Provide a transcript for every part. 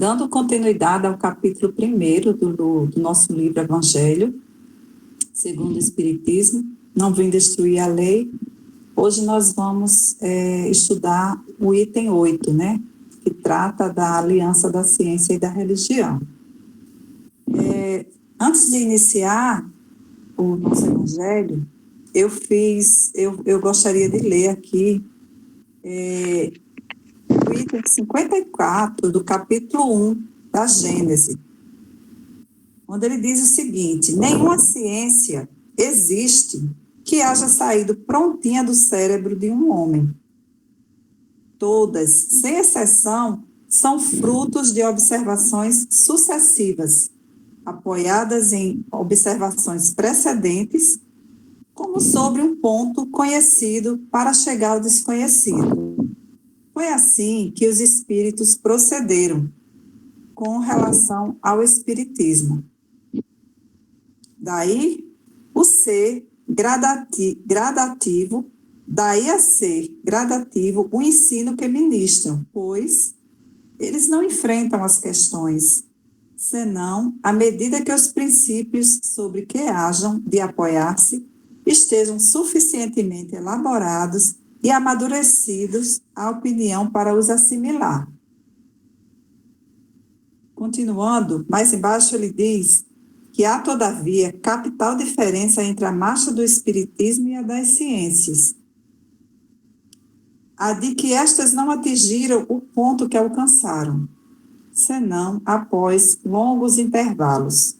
Dando continuidade ao capítulo 1º do nosso livro Evangelho, segundo o Espiritismo, não vim destruir a lei. Hoje nós vamos estudar o item 8, né? Que trata da aliança da ciência e da religião. Antes de iniciar o nosso Evangelho, eu gostaria de ler aqui o item 54 do capítulo 1 da Gênese, onde ele diz o seguinte: nenhuma ciência existe que haja saído prontinha do cérebro de um homem. Todas, sem exceção, são frutos de observações sucessivas, apoiadas em observações precedentes, como sobre um ponto conhecido para chegar ao desconhecido. Foi assim que os espíritos procederam com relação ao espiritismo. Daí o ser gradativo, daí a ser gradativo o ensino que ministram, pois eles não enfrentam as questões, senão à medida que os princípios sobre que hajam de apoiar-se estejam suficientemente elaborados e amadurecidos à opinião para os assimilar. Continuando, mais embaixo ele diz que há, todavia, capital diferença entre a marcha do espiritismo e a das ciências. A de que estas não atingiram o ponto que alcançaram, senão após longos intervalos,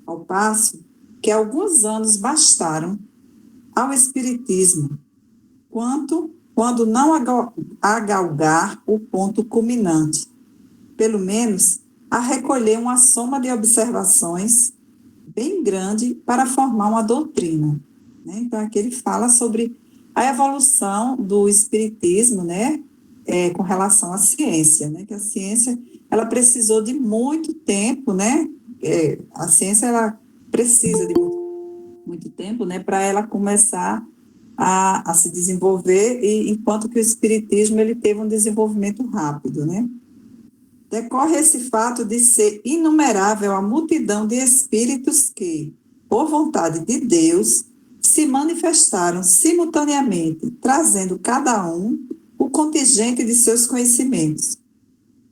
ao passo que alguns anos bastaram ao espiritismo, quando não a galgar o ponto culminante, pelo menos a recolher uma soma de observações bem grande para formar uma doutrina. Né? Então, aqui ele fala sobre a evolução do espiritismo, né? Com relação à ciência, né? Que a ciência, ela precisou de muito tempo, né? A ciência, ela precisa de muito tempo, né? Para ela começar a se desenvolver, e enquanto que o espiritismo, ele teve um desenvolvimento rápido, né? Decorre esse fato de ser inumerável a multidão de espíritos que, por vontade de Deus, se manifestaram simultaneamente, trazendo cada um o contingente de seus conhecimentos.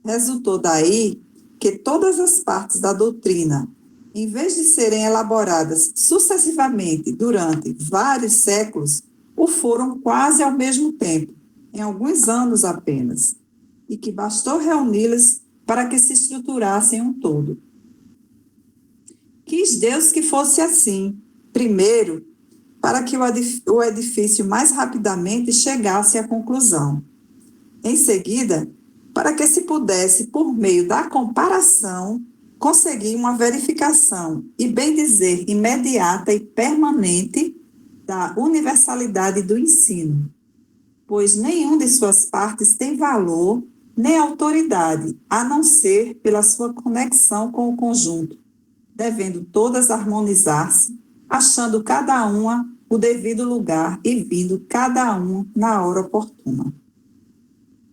Resultou daí que todas as partes da doutrina, em vez de serem elaboradas sucessivamente durante vários séculos, o foram quase ao mesmo tempo, em alguns anos apenas, e que bastou reuni-las para que se estruturassem um todo. Quis Deus que fosse assim, primeiro, para que o edifício mais rapidamente chegasse à conclusão. Em seguida, para que se pudesse, por meio da comparação, conseguir uma verificação, e bem dizer, imediata e permanente, da universalidade do ensino, pois nenhum de suas partes tem valor nem autoridade, a não ser pela sua conexão com o conjunto, devendo todas harmonizar-se, achando cada uma o devido lugar e vindo cada uma na hora oportuna.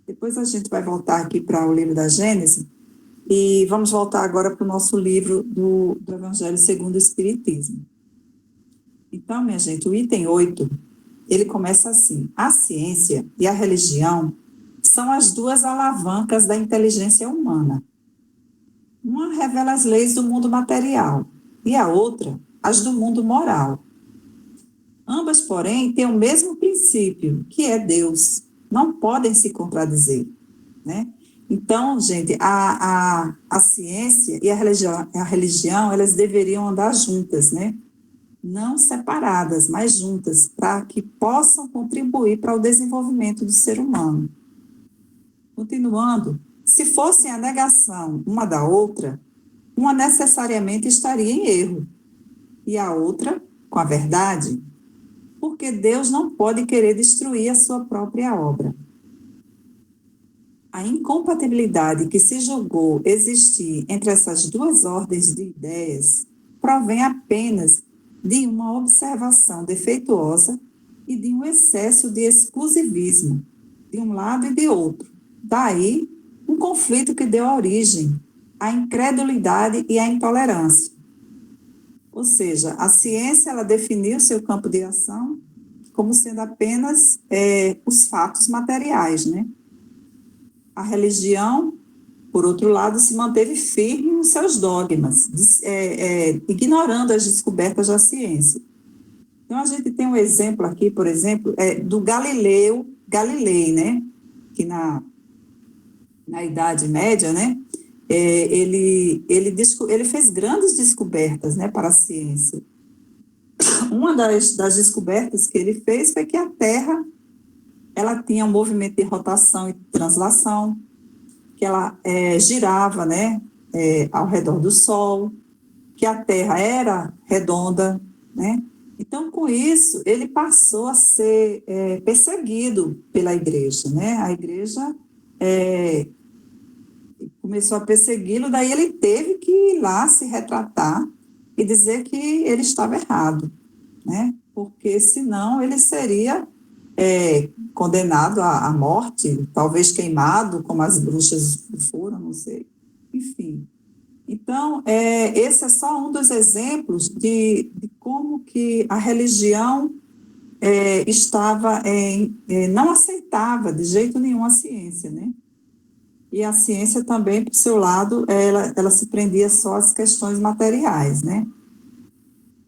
Depois a gente vai voltar aqui para o livro da Gênese, e vamos voltar agora para o nosso livro do Evangelho segundo o Espiritismo. Então, minha gente, o item 8, ele começa assim: a ciência e a religião são as duas alavancas da inteligência humana. Uma revela as leis do mundo material e a outra as do mundo moral. Ambas, porém, têm o mesmo princípio, que é Deus. Não podem se contradizer, né? Então, gente, a ciência e a religião, elas deveriam andar juntas, né? Não separadas, mas juntas, para que possam contribuir para o desenvolvimento do ser humano. Continuando, se fossem a negação uma da outra, uma necessariamente estaria em erro, e a outra com a verdade, porque Deus não pode querer destruir a sua própria obra. A incompatibilidade que se julgou existir entre essas duas ordens de ideias provém apenas de uma observação defeituosa e de um excesso de exclusivismo, de um lado e de outro. Daí, um conflito que deu origem à incredulidade e à intolerância. Ou seja, a ciência ela definiu seu campo de ação como sendo apenas os fatos materiais, né? A religião, por outro lado, se manteve firme nos seus dogmas, ignorando as descobertas da ciência. Então, a gente tem um exemplo aqui, por exemplo, do Galilei, né? Que na Idade Média, né? Ele fez grandes descobertas, né, para a ciência. Uma das descobertas que ele fez foi que a Terra ela tinha um movimento de rotação e translação, que ela girava, né, ao redor do Sol, que a Terra era redonda, né? Então, com isso, ele passou a ser perseguido pela igreja, né? A igreja começou a persegui-lo, daí ele teve que ir lá se retratar e dizer que ele estava errado, né? Porque senão ele seria condenado à morte, talvez queimado, como as bruxas foram, não sei. Enfim. Então, esse é só um dos exemplos de como que a religião não aceitava de jeito nenhum a ciência, né? E a ciência também, por seu lado, ela se prendia só às questões materiais, né?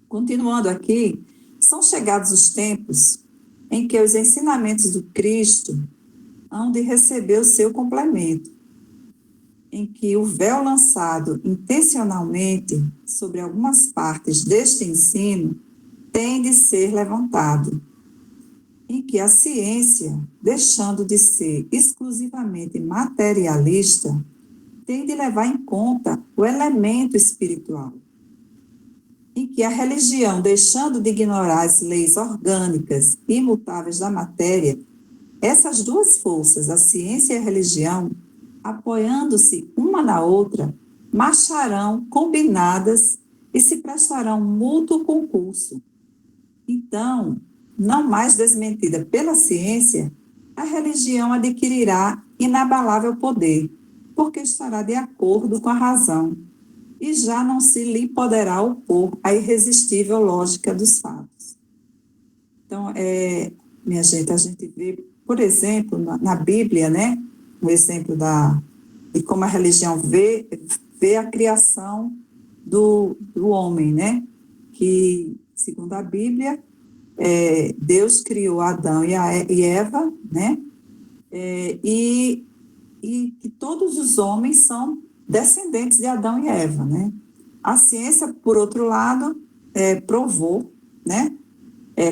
Continuando aqui, são chegados os tempos em que os ensinamentos do Cristo hão de receber o seu complemento, em que o véu lançado intencionalmente sobre algumas partes deste ensino tem de ser levantado, em que a ciência, deixando de ser exclusivamente materialista, tem de levar em conta o elemento espiritual, em que a religião, deixando de ignorar as leis orgânicas e imutáveis da matéria, essas duas forças, a ciência e a religião, apoiando-se uma na outra, marcharão combinadas e se prestarão mútuo concurso. Então, não mais desmentida pela ciência, a religião adquirirá inabalável poder, porque estará de acordo com a razão, e já não se lhe poderá opor à irresistível lógica dos fatos. Então, minha gente, a gente vê, por exemplo, na Bíblia, né, um exemplo de como a religião vê a criação do homem, né, que, segundo a Bíblia, Deus criou Adão e Eva, né, e que todos os homens são descendentes de Adão e Eva, né. A ciência, por outro lado, provou, né,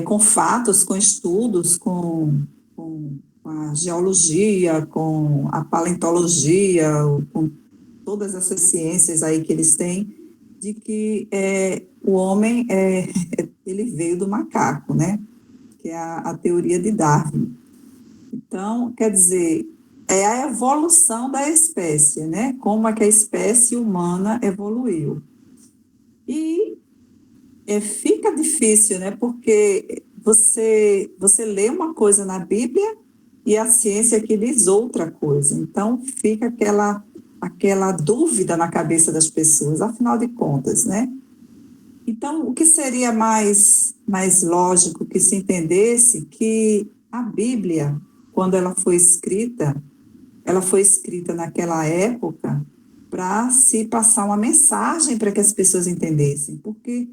com fatos, com estudos, com a geologia, com a paleontologia, com todas essas ciências aí que eles têm, de que o homem ele veio do macaco, né? Que é a teoria de Darwin. Então, quer dizer, é a evolução da espécie, né? Como é que a espécie humana evoluiu. E fica difícil, né? Porque você lê uma coisa na Bíblia e a ciência aqui diz outra coisa. Então, fica aquela dúvida na cabeça das pessoas, afinal de contas, né? Então, o que seria mais lógico que se entendesse que a Bíblia, quando ela foi escrita naquela época para se passar uma mensagem para que as pessoas entendessem, porque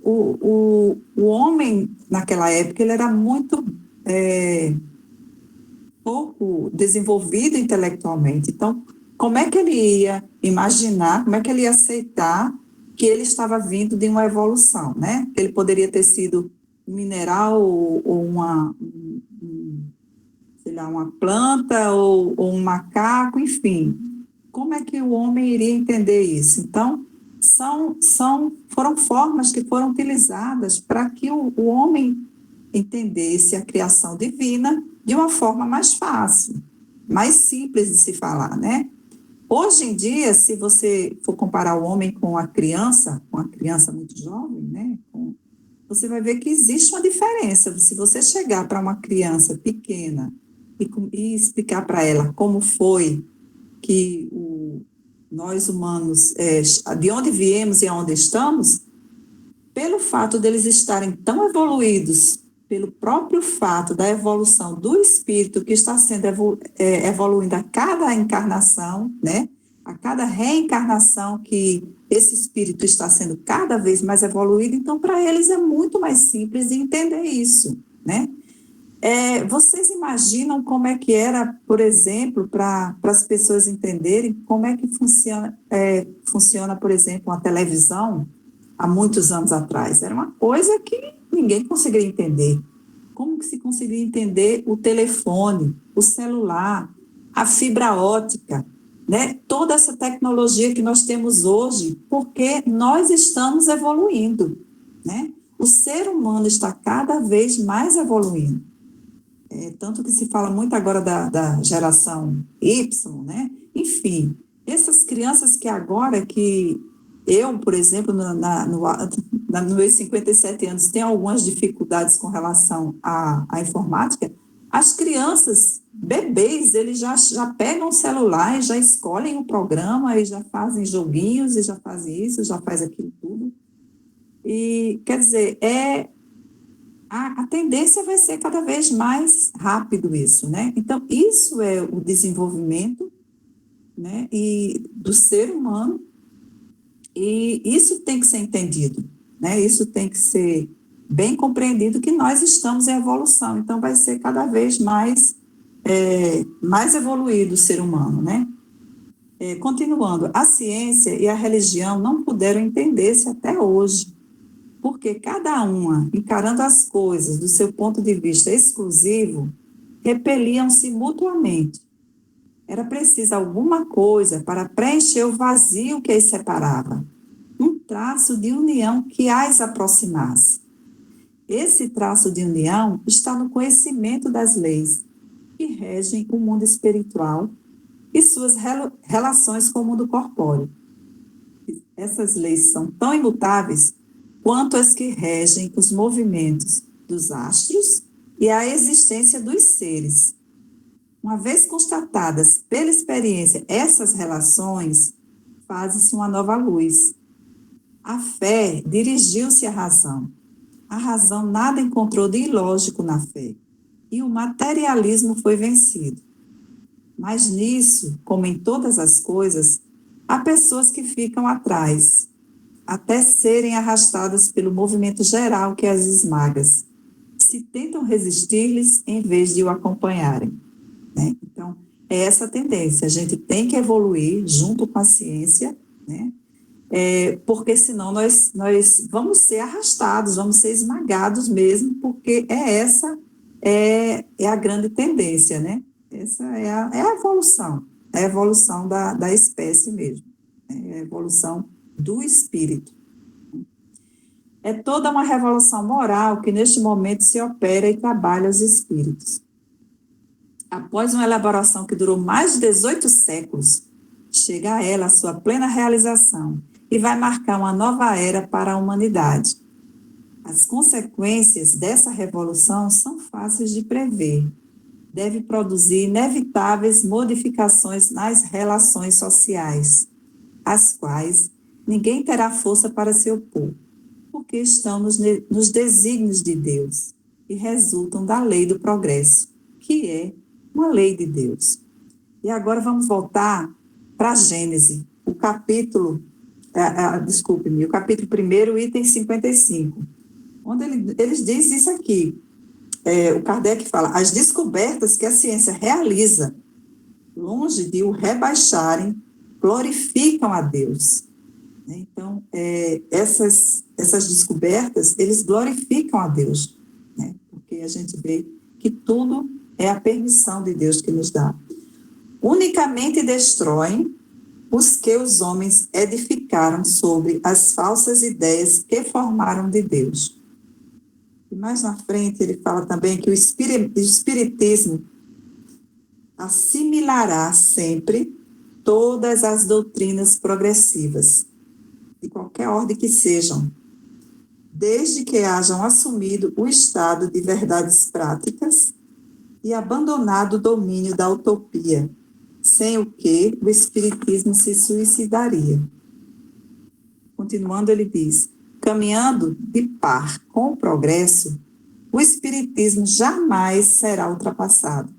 o homem, naquela época, ele era muito pouco desenvolvido intelectualmente. Então, como é que ele ia imaginar, como é que ele ia aceitar que ele estava vindo de uma evolução, né? Ele poderia ter sido um mineral ou uma planta ou um macaco, enfim. Como é que o homem iria entender isso? Então, foram formas que foram utilizadas para que o homem entendesse a criação divina de uma forma mais fácil, mais simples de se falar, né? Hoje em dia, se você for comparar o homem com a criança muito jovem, né? Você vai ver que existe uma diferença. Se você chegar para uma criança pequena e explicar para ela como foi que nós humanos, de onde viemos e aonde estamos, pelo fato deles estarem tão evoluídos, pelo próprio fato da evolução do espírito que está sendo evoluindo a cada encarnação, né? A cada reencarnação que esse espírito está sendo cada vez mais evoluído, então para eles é muito mais simples de entender isso, né? Vocês imaginam como é que era, por exemplo, para as pessoas entenderem como é que funciona, por exemplo, uma televisão há muitos anos atrás? Era uma coisa que ninguém conseguiria entender. Como que se conseguia entender o telefone, o celular, a fibra ótica, né? Toda essa tecnologia que nós temos hoje, porque nós estamos evoluindo, né? O ser humano está cada vez mais evoluindo. Tanto que se fala muito agora da geração Y, né? Enfim, essas crianças que agora, que eu, por exemplo, nos meus 57 anos, tenho algumas dificuldades com relação à informática, as crianças, bebês, eles já pegam o celular e já escolhem o programa, e já fazem joguinhos, e já fazem isso, já faz aquilo tudo. E, quer dizer, a tendência vai ser cada vez mais rápido isso, né? Então, isso é o desenvolvimento, né, do ser humano, e isso tem que ser entendido, né? Isso tem que ser bem compreendido, que nós estamos em evolução, então vai ser cada vez mais evoluído o ser humano, né? Continuando, a ciência e a religião não puderam entender-se até hoje, porque cada uma, encarando as coisas do seu ponto de vista exclusivo, repeliam-se mutuamente. Era preciso alguma coisa para preencher o vazio que as separava, um traço de união que as aproximasse. Esse traço de união está no conhecimento das leis que regem o mundo espiritual e suas relações com o mundo corpóreo. Essas leis são tão imutáveis quanto as que regem os movimentos dos astros e a existência dos seres. Uma vez constatadas pela experiência essas relações, faz-se uma nova luz. A fé dirigiu-se à razão. A razão nada encontrou de ilógico na fé, e o materialismo foi vencido. Mas nisso, como em todas as coisas, há pessoas que ficam atrás, até serem arrastadas pelo movimento geral que as esmaga, se tentam resistir-lhes em vez de o acompanharem, né? Então, é essa tendência, a gente tem que evoluir junto com a ciência, né? Porque senão nós vamos ser arrastados, vamos ser esmagados mesmo, porque essa a grande tendência, né? Essa é a evolução da espécie mesmo, né? A evolução do espírito. É toda uma revolução moral que neste momento se opera e trabalha os espíritos. Após uma elaboração que durou mais de 18 séculos, chega a ela a sua plena realização e vai marcar uma nova era para a humanidade. As consequências dessa revolução são fáceis de prever. Deve produzir inevitáveis modificações nas relações sociais, às quais ninguém terá força para se opor, porque estão nos desígnios de Deus e resultam da lei do progresso, que é uma lei de Deus. E agora vamos voltar para a Gênese, o capítulo 1, item 55, onde eles dizem isso aqui. O Kardec fala: as descobertas que a ciência realiza, longe de o rebaixarem, glorificam a Deus. Então, essas descobertas, eles glorificam a Deus, né? Porque a gente vê que tudo é a permissão de Deus que nos dá. Unicamente destroem os que os homens edificaram sobre as falsas ideias que formaram de Deus. E mais na frente ele fala também que o espiritismo assimilará sempre todas as doutrinas progressivas, de qualquer ordem que sejam, desde que hajam assumido o estado de verdades práticas e abandonado o domínio da utopia, sem o que o espiritismo se suicidaria. Continuando, ele diz: caminhando de par com o progresso, o espiritismo jamais será ultrapassado,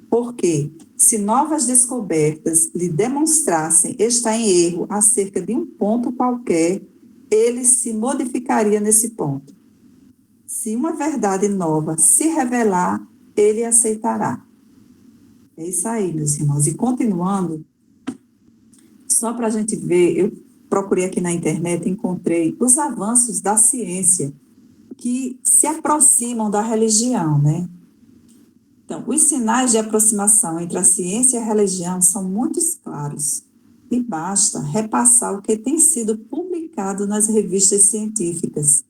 porque, se novas descobertas lhe demonstrassem estar em erro acerca de um ponto qualquer, ele se modificaria nesse ponto. Se uma verdade nova se revelar, ele aceitará. É isso aí, meus irmãos. E continuando, só para a gente ver, eu procurei aqui na internet e encontrei os avanços da ciência que se aproximam da religião, né? Então, os sinais de aproximação entre a ciência e a religião são muito claros, e basta repassar o que tem sido publicado nas revistas científicas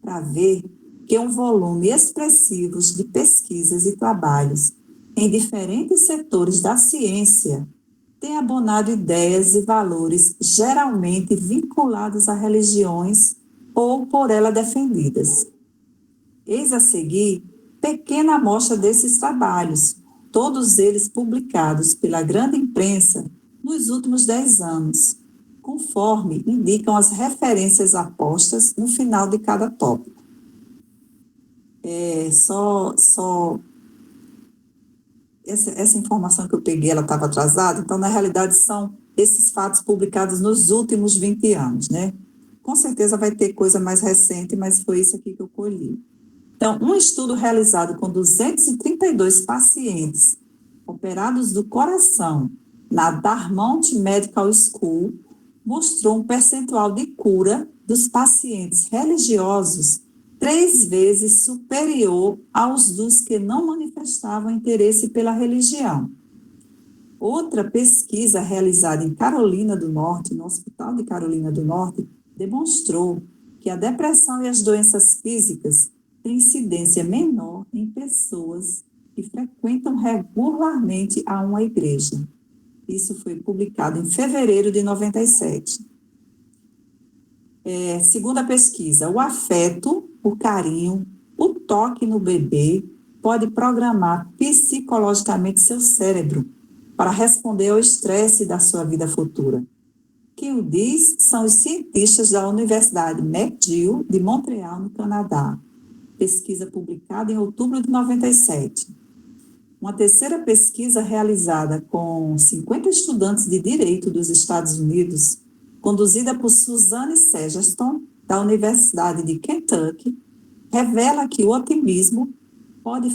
para ver que um volume expressivo de pesquisas e trabalhos em diferentes setores da ciência tem abonado ideias e valores geralmente vinculados a religiões ou por ela defendidas. Eis a seguir pequena amostra desses trabalhos, todos eles publicados pela grande imprensa nos últimos 10 anos, conforme indicam as referências apostas no final de cada tópico. Essa informação que eu peguei, ela estava atrasada, então, na realidade, são esses fatos publicados nos últimos 20 anos, né? Com certeza vai ter coisa mais recente, mas foi isso aqui que eu colhi. Então, um estudo realizado com 232 pacientes operados do coração na Dartmouth Medical School mostrou um percentual de cura dos pacientes religiosos 3 vezes superior aos dos que não manifestavam interesse pela religião. Outra pesquisa realizada em Carolina do Norte, no Hospital de Carolina do Norte, demonstrou que a depressão e as doenças físicas têm incidência menor em pessoas que frequentam regularmente a uma igreja. Isso foi publicado em fevereiro de 97. Segundo a pesquisa, o afeto, o carinho, o toque no bebê pode programar psicologicamente seu cérebro para responder ao estresse da sua vida futura. Quem o diz são os cientistas da Universidade McGill de Montreal, no Canadá. Pesquisa publicada em outubro de 97. Uma terceira pesquisa realizada com 50 estudantes de direito dos Estados Unidos, conduzida por Suzanne Sejerston, da Universidade de Kentucky, revela que o otimismo pode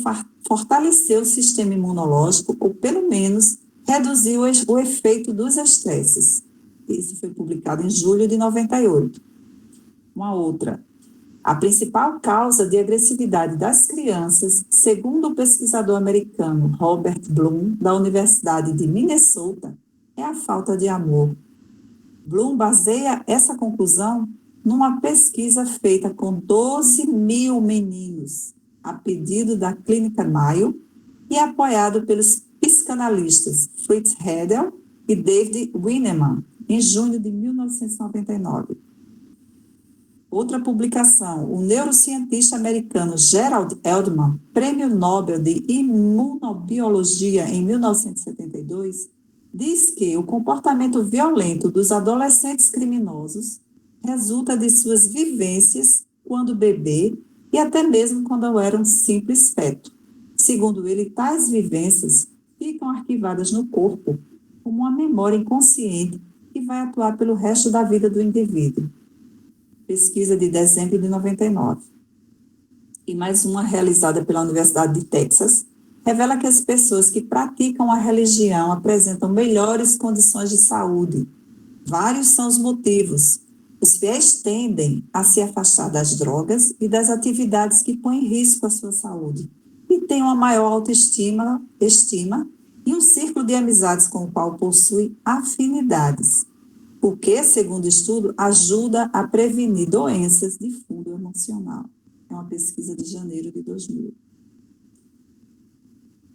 fortalecer o sistema imunológico ou, pelo menos, reduzir o efeito dos estresses. Isso foi publicado em julho de 98. Uma outra. A principal causa de agressividade das crianças, segundo o pesquisador americano Robert Bloom, da Universidade de Minnesota, é a falta de amor. Bloom baseia essa conclusão numa pesquisa feita com 12 mil meninos, a pedido da Clínica Mayo e apoiado pelos psicanalistas Fritz Hedel e David Weinemann, em junho de 1999. Outra publicação, o neurocientista americano Gerald Edelman, Prêmio Nobel de Imunobiologia em 1972, diz que o comportamento violento dos adolescentes criminosos resulta de suas vivências quando bebê e até mesmo quando era um simples feto. Segundo ele, tais vivências ficam arquivadas no corpo como uma memória inconsciente que vai atuar pelo resto da vida do indivíduo. Pesquisa de dezembro de 99. E mais uma realizada pela Universidade de Texas, revela que as pessoas que praticam a religião apresentam melhores condições de saúde. Vários são os motivos. Os fiéis tendem a se afastar das drogas e das atividades que põem em risco a sua saúde, e têm uma maior autoestima e um círculo de amizades com o qual possui afinidades, o que, segundo o estudo, ajuda a prevenir doenças de fundo emocional. É uma pesquisa de janeiro de 2000.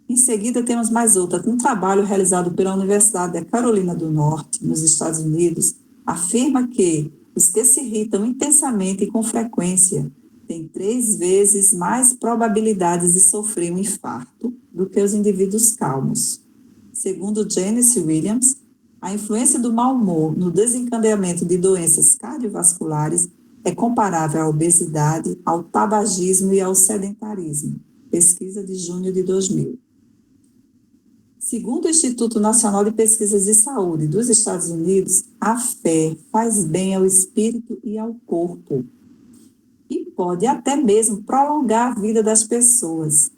Em seguida, temos mais outra. Um trabalho realizado pela Universidade da Carolina do Norte, nos Estados Unidos, afirma que os que se irritam intensamente e com frequência têm 3 vezes mais probabilidades de sofrer um infarto do que os indivíduos calmos. Segundo Janice Williams, a influência do mau humor no desencadeamento de doenças cardiovasculares é comparável à obesidade, ao tabagismo e ao sedentarismo. Pesquisa de junho de 2000. Segundo o Instituto Nacional de Pesquisas de Saúde dos Estados Unidos, a fé faz bem ao espírito e ao corpo e pode até mesmo prolongar a vida das pessoas.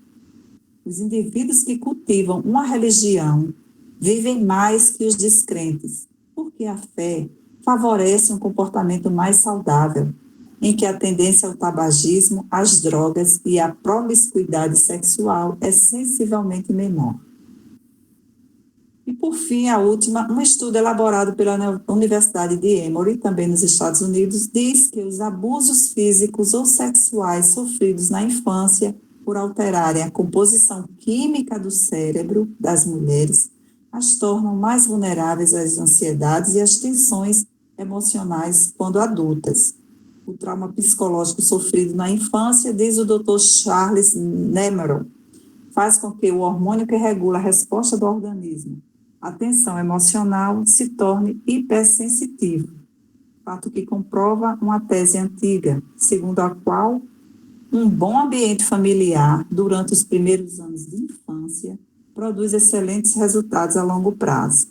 Os indivíduos que cultivam uma religião vivem mais que os descrentes, porque a fé favorece um comportamento mais saudável, em que a tendência ao tabagismo, às drogas e à promiscuidade sexual é sensivelmente menor. E, por fim, a última, um estudo elaborado pela Universidade de Emory, também nos Estados Unidos, diz que os abusos físicos ou sexuais sofridos na infância, por alterarem a composição química do cérebro das mulheres, as tornam mais vulneráveis às ansiedades e às tensões emocionais quando adultas. O trauma psicológico sofrido na infância, diz o Dr. Charles Nemeroff, faz com que o hormônio que regula a resposta do organismo, a tensão emocional, se torne hipersensitivo, fato que comprova uma tese antiga, segundo a qual um bom ambiente familiar durante os primeiros anos de infância produz excelentes resultados a longo prazo.